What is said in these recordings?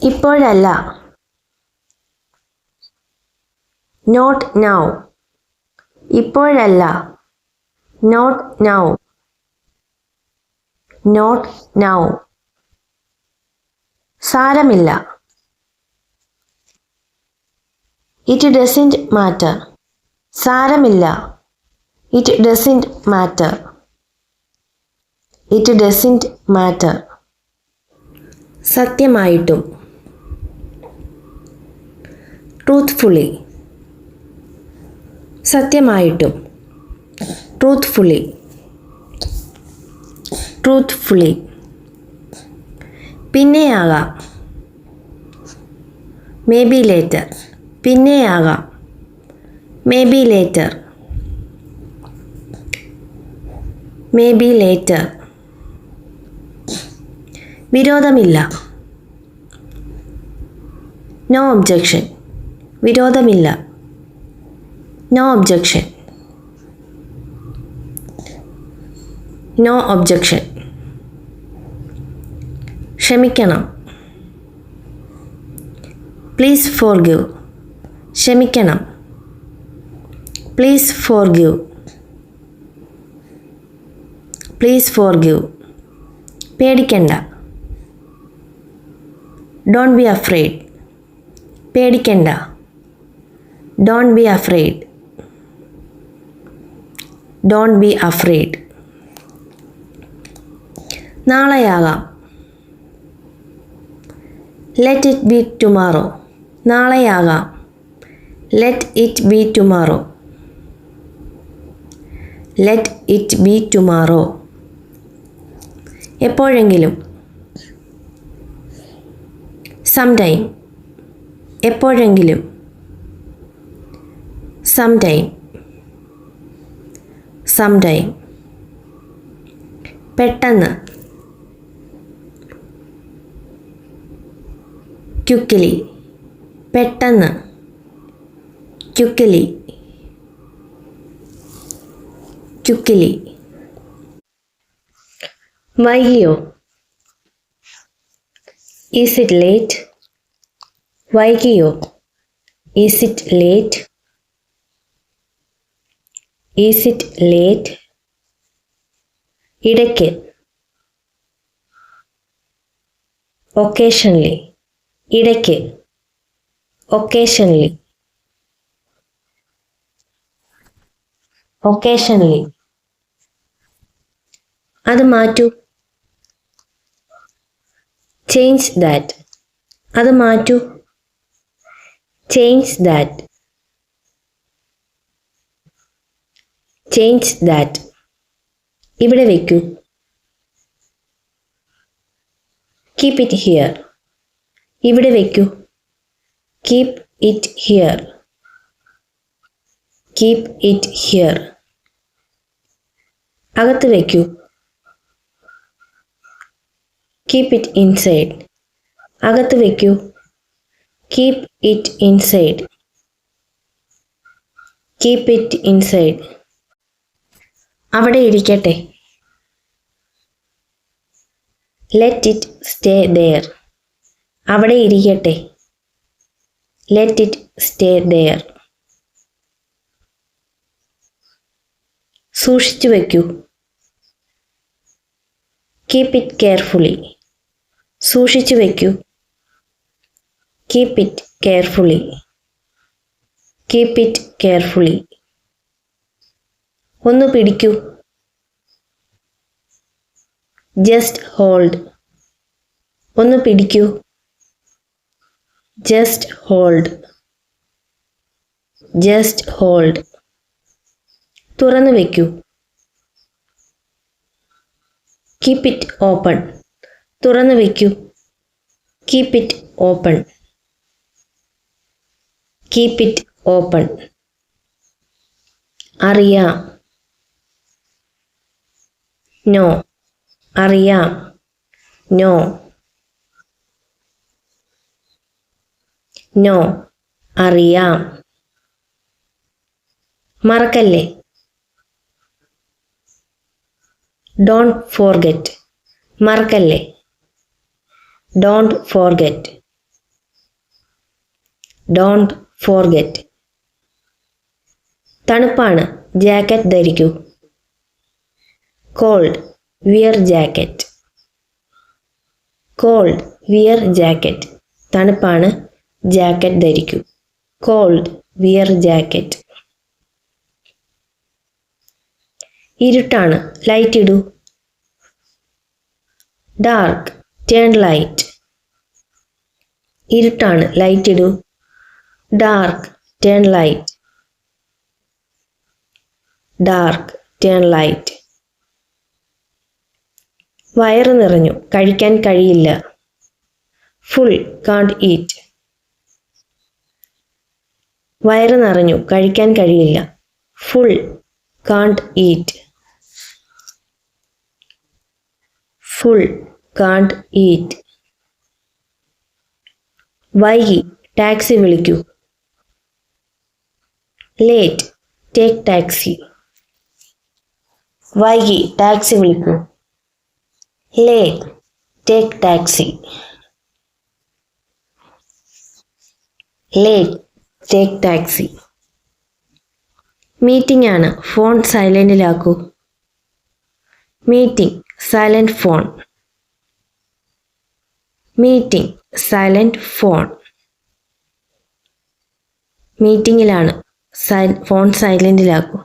ഇപ്പോഴല്ല. Not now. ഇപ്പോഴല്ല. Not now. Not now. സാരമില്ല. It doesn't matter. സാരമില്ല. It doesn't matter. It doesn't matter. സത്യമായിട്ടും. ട്രൂത്ത്ഫുള്ളി. സത്യമായിട്ടും. ട്രൂത്ത്ഫുള്ളി. ട്രൂത്ത്ഫുള്ളി. പിന്നെയാകാം. Maybe later. പിന്നെയാകാം. Maybe later. Maybe later. വിരോധമില്ല. No objection. വിരോധമില്ല. No objection. No objection. ക്ഷമിക്കണം. Please forgive. ക്ഷമിക്കണം. Please forgive. Please forgive. പേടിക്കണ്ട. Don't be afraid. പേടിക്കണ്ട. Don't be afraid. Don't be afraid. നാളെയാകാം. Let it be tomorrow. നാളെയാകാം. Let it be tomorrow. Let it be tomorrow. എപ്പോഴെങ്കിലും. Sometime. എപ്പോഴെങ്കിലും. Sometime. Sometime. പെട്ടെന്ന്. Quickly. പെട്ടെന്ന്. Quickly. Quickly. വൈകിയോ. Is it late. വൈകിയോ. Is it late. Is it late. ഇടയ്ക്ക്. Occasionally. ഇടയ്ക്ക്. ഒക്കേഷണലി. ഒക്കേഷണലി. അത് മാറ്റൂ. Change that. അത് മാറ്റൂ. Change that. Change that. ഇവിടെ വയ്ക്കൂ. Keep it here. ഇവിടെ വയ്ക്കൂ. Keep it here. Keep it here. അകത്ത് വയ്ക്കൂ. Keep it inside. അകത്ത് വയ്ക്കൂ. Keep it inside. Keep it inside. അവിടെ ഇരിക്കട്ടെ. Let it stay there. അവിടെ ഇരിക്കട്ടെ. Let it stay there. സൂക്ഷിച്ചു വയ്ക്കൂ. Keep it carefully. സൂക്ഷിച്ചു വയ്ക്കൂ. Keep it carefully. Keep it carefully. ഒന്ന് പിടിക്കൂ. Just hold. ഒന്ന് പിടിക്കൂ. Just hold. Just hold. തുറന്നു വയ്ക്കൂ. Keep it open. തുറന്നു വയ്ക്കൂ. Keep it open. Keep it open. അറിയാം. നോ. അറിയാം. നോ. നോ. അറിയാം. മറക്കല്ലേ. Don't forget. മറക്കല്ലേ. Don't forget. Don't forget. തണുപ്പാണ്, ജാക്കറ്റ് ധരിക്കൂ. Cold, wear jacket. Cold, wear jacket. തണുപ്പാണ്, ജാക്കറ്റ് ധരിക്കൂ. Cold, wear jacket. ഇരുട്ടാണ്, ലൈറ്റ് ഇടൂ. Dark, turn light. ഇരുട്ടാണ്, ലൈറ്റ് ഇടൂ. Dark, turn light. Dark, turn light. വയറ് നിറഞ്ഞു, കഴിക്കാൻ കഴിയില്ല. Full, can't eat. വയറ് നിറഞ്ഞു, കഴിക്കാൻ കഴിയില്ല. Full, can't eat. Full, can't eat. വൈകി, ടാക്സി വിളിക്കൂ. Late, take taxi. വൈകി, ടാക്സി വിളിക്കൂ. Late, take taxi. Late, take taxi. Meeting ആണ്, ഫോൺ സൈലന്റിലാക്കൂ. Meeting, silent phone. Meeting, silent phone. മീറ്റിംഗിലാണ്, ഫോൺ സൈലന്റിലാക്കൂ.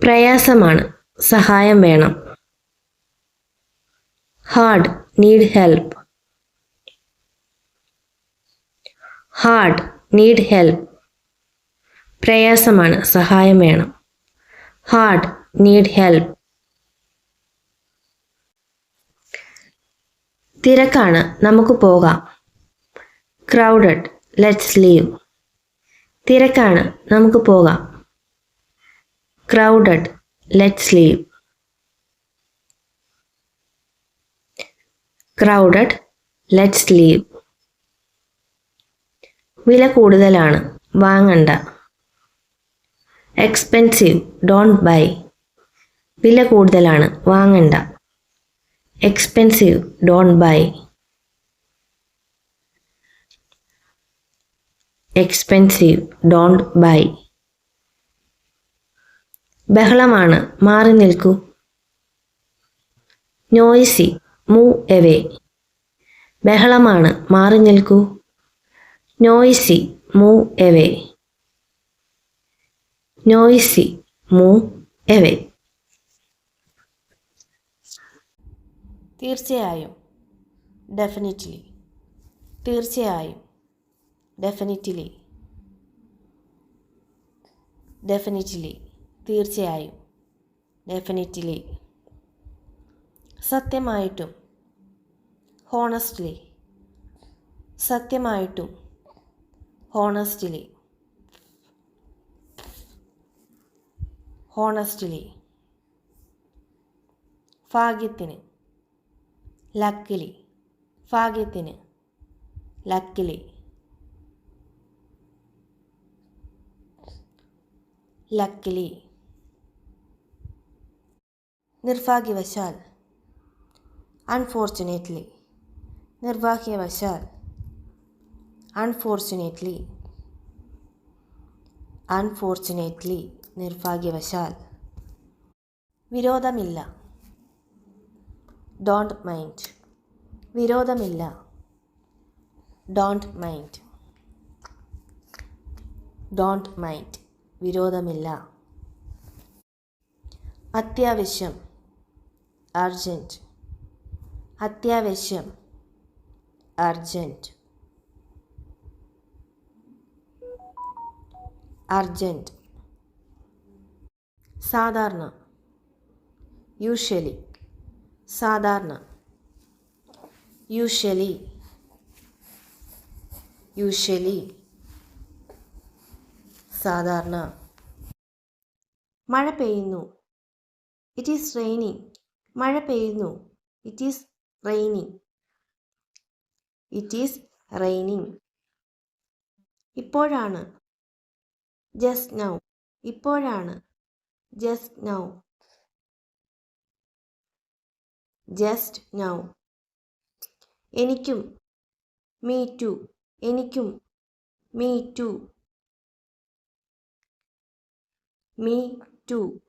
പ്രയാസമാണ്, സഹായം വേണം. Hard, need help. Hard, need help. പ്രയാസമാണ്, സഹായം വേണം. Hard, need help. തിരക്കാണ്, നമുക്ക് പോകാം. Crowded, let's leave. തിരക്കാണ്, നമുക്ക് പോകാം. Crowded, let's leave. Crowded, let's leave. വില കൂടുതലാണ്, വാങ്ങണ്ട. Expensive, don't buy. വില കൂടുതലാണ്, വാങ്ങണ്ട. Expensive, don't buy. Expensive, don't buy. ബഹളമാണ്, മാറി നിൽക്കൂ. Noisy, move away. ബഹളമാണ്, മാറി നിൽക്കൂ. Noisy, move away. Noisy, move away. തീർച്ചയായും, ഡെഫിനിറ്റ്ലി. തീർച്ചയായും, ഡെഫിനിറ്റ്ലി. ഡെഫിനിറ്റ്ലി, തീർച്ചയായും, ഡെഫിനിറ്റ്ലി. സത്യമായിട്ടും, ഹോണസ്റ്റ്ലി. സത്യമായിട്ടും, ഹോണസ്റ്റ്ലി. ഹോണസ്റ്റ്ലി. ഭാഗ്യത്തിന്, ലക്കിലി. ഭാഗ്യത്തിന്, ലക്കിലി. ലക്കിലി. നിർഭാഗ്യവശാൽ, അൺഫോർച്ചുനേറ്റ്ലി. നിർഭാഗ്യവശാൽ, അൺഫോർച്ചുനേറ്റ്ലി. അൺഫോർച്ചുനേറ്റ്ലി, നിർഭാഗ്യവശാൽ. വിരോധമില്ല, ഡോണ്ട് മൈൻഡ്. വിരോധമില്ല, ഡോണ്ട് മൈൻഡ്. ഡോണ്ട് മൈൻഡ്, വിരോധമില്ല. അത്യാവശ്യം, അർജൻറ്റ്. അത്യാവശ്യം, അർജൻറ്റ്. അർജൻറ്റ്. സാധാരണ, യൂഷ്വലി. സാധാരണ, യൂഷ്വലി. യൂഷ്വലി, സാധാരണ. മഴ പെയ്യുന്നു, ഇറ്റ് ഈസ് റെയിനിങ്. മഴ പെയ്യുന്നു, it is raining. It is raining. ഇപ്പോഴാണ്, ജസ്റ്റ് നൗ. ഇപ്പോഴാണ്, ജസ്റ്റ് നൗ. Just now. എനിക്കും. Me too. എനിക്കും. Me too. Me to.